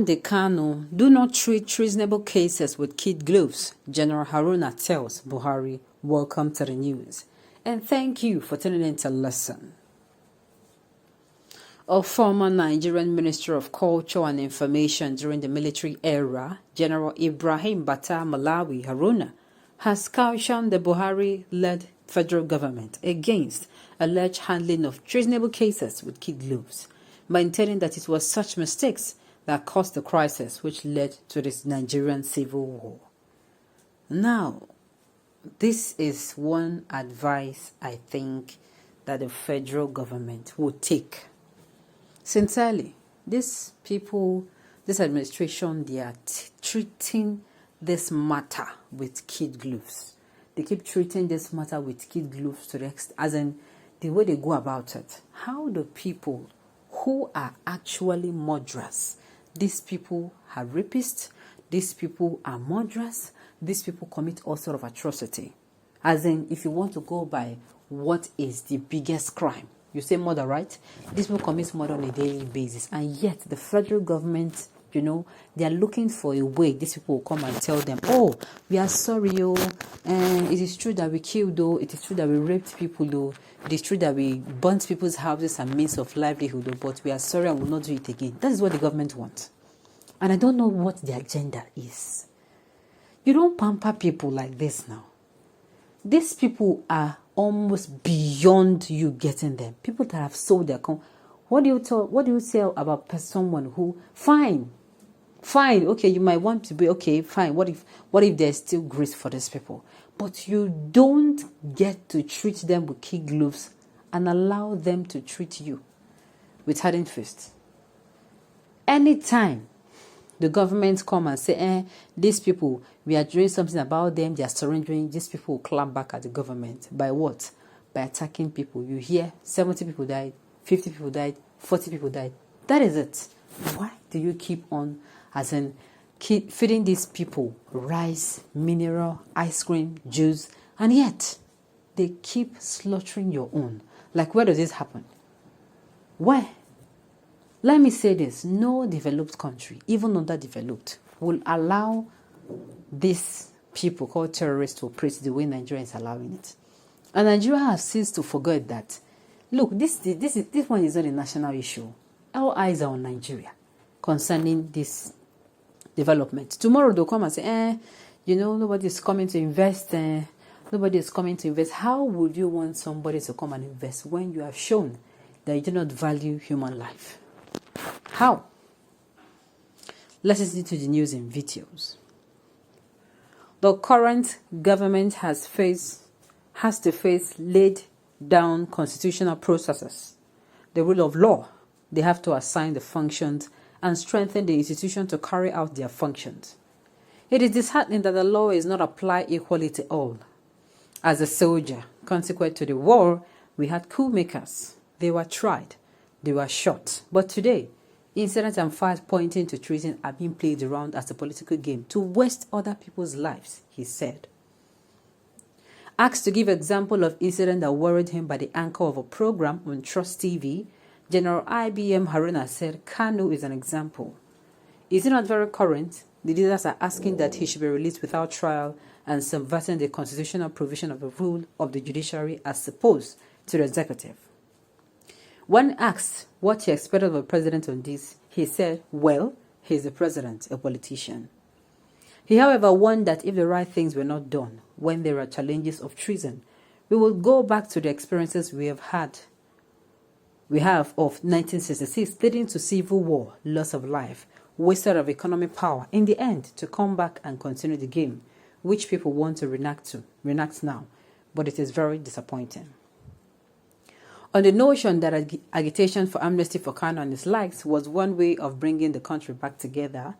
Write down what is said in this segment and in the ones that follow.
Nnamdi Kanu, do not treat treasonable cases with kid gloves. General Haruna tells Buhari, welcome to the news. And thank you for tuning in to listen. A former Nigerian Minister of Culture and Information during the military era, General Ibrahim Bata Malawi Haruna, has cautioned the Buhari-led federal government against alleged handling of treasonable cases with kid gloves, maintaining that it was such mistakes that caused the crisis which led to this Nigerian civil war. Now, this is one advice I think that the federal government would take. Sincerely, these people, this administration, they are treating this matter with kid gloves. They keep treating this matter with kid gloves to the extent, as in the way they go about it. How do people who are actually murderers, these people are rapists, these people are murderers, these people commit all sort of atrocity. As in, if you want to go by what is the biggest crime, you say murder, right? These people commit murder on a daily basis, and yet the federal government, they are looking for a way. These people will come and tell them, oh, we are sorry, and it is true that we killed, though. It is true that we raped people, though. It is true that we burnt people's houses and means of livelihood, though, but we are sorry and will not do it again. That is what the government wants. And I don't know what the agenda is. You don't pamper people like this now. These people are almost beyond you getting them. People that have sold their What do you tell about someone who fine, okay, you might want to be okay, fine. What if there's still grace for these people? But you don't get to treat them with kid gloves and allow them to treat you with hardened fists. Anytime the government come and say, these people, we are doing something about them, they are surrendering, these people will clap back at the government. By what? By attacking people. You hear 70 people died, 50 people died, 40 people died. That is it. Why do you keep on, keep feeding these people rice, mineral, ice cream, juice, and yet they keep slaughtering your own? Like, where does this happen? Where? Let me say this, no developed country, even underdeveloped, will allow these people called terrorists to operate the way Nigeria is allowing it. And Nigeria has ceased to forget that, look, this one is not a national issue. Our eyes are on Nigeria concerning this development. Tomorrow they'll come and say, nobody is coming to invest. Nobody is coming to invest. How would you want somebody to come and invest when you have shown that you do not value human life? How? Let's listen to the news in videos. The current government has to face laid down constitutional processes, the rule of law. They have to assign the functions and strengthen the institution to carry out their functions. It is disheartening that the law is not applied equally to all. As a soldier, consequent to the war, we had coup makers. They were tried. They were shot. But today, incidents and fights pointing to treason are being played around as a political game to waste other people's lives, he said. Asked to give example of incident that worried him by the anchor of a program on Trust TV, General IBM Haruna said Kanu is an example. Is it not very current? The leaders are asking that he should be released without trial and subverting the constitutional provision of the rule of the judiciary as opposed to the executive. When asked what he expected of the president on this, he said, well, he is the president, a politician. He, however, warned that if the right things were not done when there are challenges of treason, we will go back to the experiences we have of 1966, leading to civil war, loss of life, wasted of economic power, in the end, to come back and continue the game, which people want to reenact now, but it is very disappointing. On the notion that agitation for amnesty for Kanu and his likes was one way of bringing the country back together,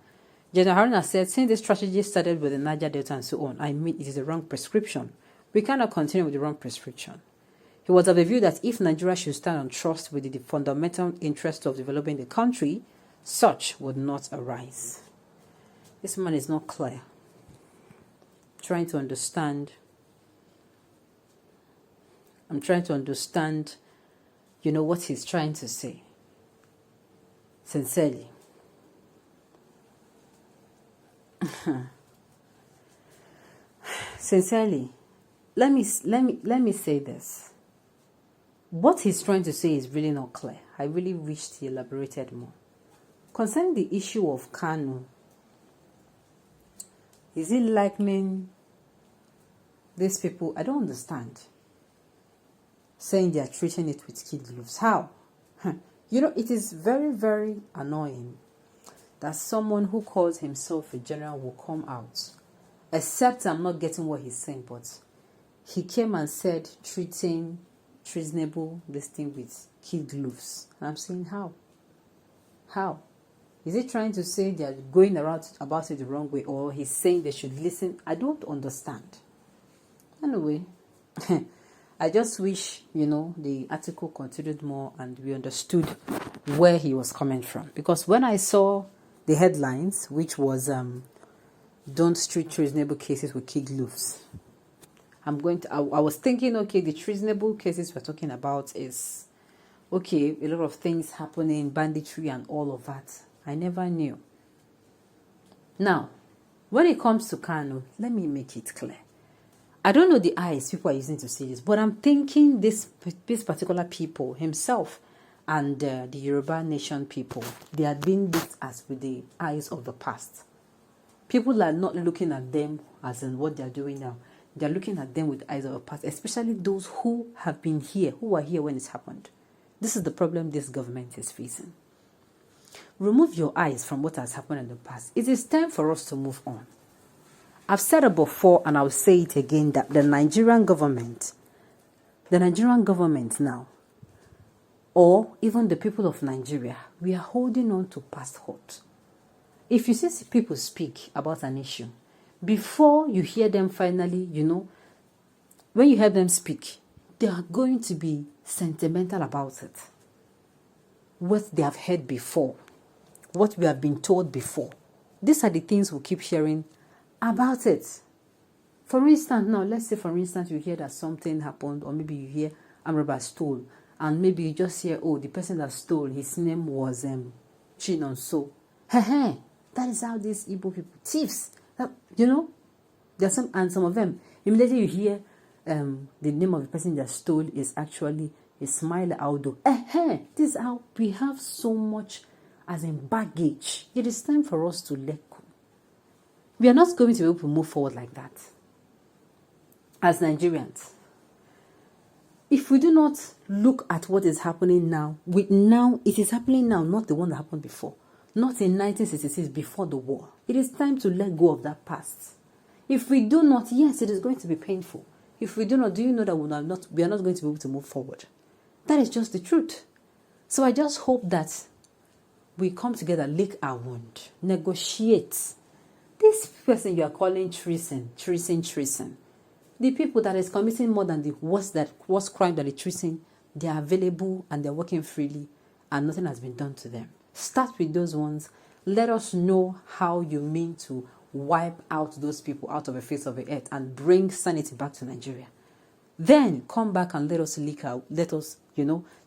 General Haruna said, since this strategy started with the Niger Delta and so on, it is a wrong prescription. We cannot continue with the wrong prescription. He was of the view that if Nigeria should stand on trust with the fundamental interest of developing the country, such would not arise. This man is not clear. Trying to understand. I'm trying to understand, what he's trying to say. Sincerely. Sincerely, let me say this. What he's trying to say is really not clear. I really wished he elaborated more. Concerning the issue of Kanu, is he likening these people? I don't understand. Saying they are treating it with kid gloves. How? You know, it is very, very annoying that someone who calls himself a general will come out. Except I'm not getting what he's saying, but he came and said treating treasonable this thing with kid gloves. And I'm saying how? How? Is he trying to say they're going around about it the wrong way, or he's saying they should listen? I don't understand. Anyway, I just wish, you know, the article continued more and we understood where he was coming from. Because when I saw the headlines, which was don't treat treasonable cases with kid gloves, I was thinking, okay, the treasonable cases we're talking about is, okay, a lot of things happening, banditry and all of that. I never knew. Now, when it comes to Kanu, let me make it clear. I don't know the eyes people are using to see this, but I'm thinking this particular people, himself and the Yoruba nation people, they are being looked at with the eyes of the past. People are not looking at them as in what they are doing now. They are looking at them with the eyes of the past, especially those who have been here, who were here when it happened. This is the problem this government is facing. Remove your eyes from what has happened in the past. It is time for us to move on. I've said it before and I'll say it again that the Nigerian government now, or even the people of Nigeria, we are holding on to past hurt. If you see people speak about an issue, before you hear them finally, you know, when you hear them speak, they are going to be sentimental about it. What they have heard before, what we have been told before. These are the things we keep hearing about it. For instance, now, let's say, for instance, you hear that something happened, or maybe you hear Amraba stole, and maybe you just hear, oh, the person that stole, his name was Chinonso. That is how these Igbo people, thieves, you know, there's some of them, immediately you hear the name of the person that stole is actually Ismail Audo. This is how we have so much as in baggage. It is time for us to let go. We are not going to be able to move forward like that as Nigerians. If we do not look at what is happening now, it is happening now, not the one that happened before. Not in 1966, before the war. It is time to let go of that past. If we do not, yes, it is going to be painful. If we do not, do you know that we are not going to be able to move forward? That is just the truth. So I just hope that we come together, lick our wound, negotiate. This person you are calling treason. The people that is committing more than the worst crime than the treason, they are available and they're working freely and nothing has been done to them. Start with those ones. Let us know how you mean to wipe out those people out of the face of the earth and bring sanity back to Nigeria. Then come back and let us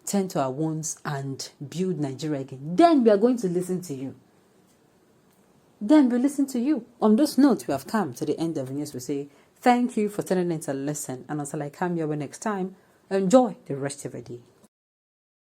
tend to our wounds and build Nigeria again. Then we are going to listen to you. Then we'll listen to you. On those notes, we have come to the end of the news. We say thank you for turning in to listen. And until I come your way next time, enjoy the rest of the day.